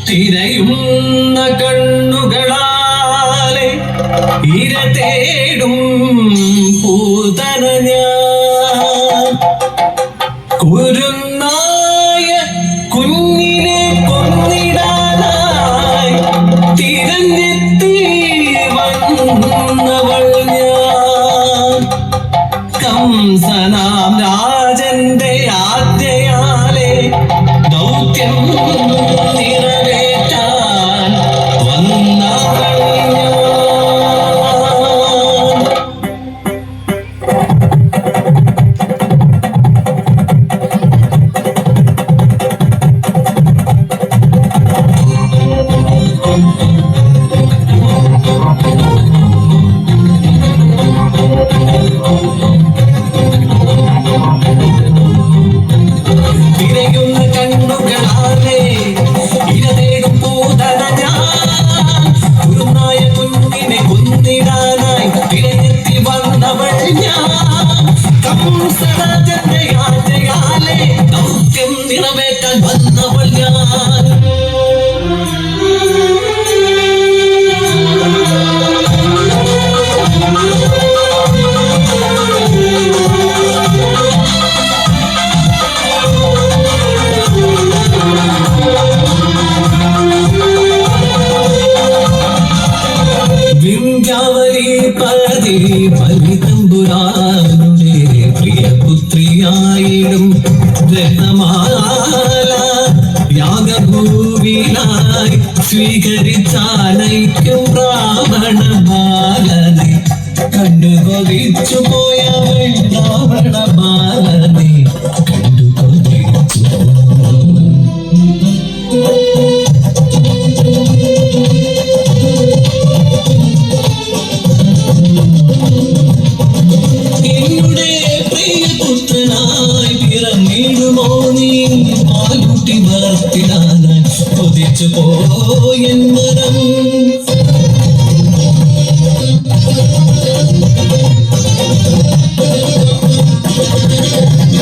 തിരയുന്ന കണ്ണുകളാലെ ഇര തേടും പൂതന ഞാൻ കുരുന്നായ കുഞ്ഞിനെ കൊന്നിടാനായി തിരഞ്ഞെത്തി വന്നവൾ ഞാൻ കംസനാം രാജന്റെ ആജ്ഞയാലെ ദൗത്യം നിറവേറ്റാൻ വന്നവൾ തിരയുന്ന കണ്ണുകളാലെ ഇര തേടും പൂതന ഞാൻ കുരുന്നായ കുഞ്ഞിനെ കൊന്നിടാനായി തിരഞ്ഞെത്തി വന്നവൾ ഞാൻ കംസരാജന്റെ ആജ്ഞയാലെ ദൗത്യം നിറവേറ്റാൻ വന്നവൾ ഞാൻ വിന്ധ്യാവലീപതി ബലിതമ്പുരാനുടെ പ്രിയപുത്രിയായിടും രത്നമാല യാഗഭൂവിനായി സ്വീകരിച്ചാനയിക്കും രാവണ ബാലനെ കണ്ടു കൊതിച്ചു പോയവൾ രാവണ ബാലനെ കണ്ടു കൊതിച്ചു എന്നുടെ പ്രിയപുത്രനായി പിറന്നിടുമോ നീ പാലുട്ടി വളർത്തിടാനായി കൊതിച്ചു പോയെൻ മനം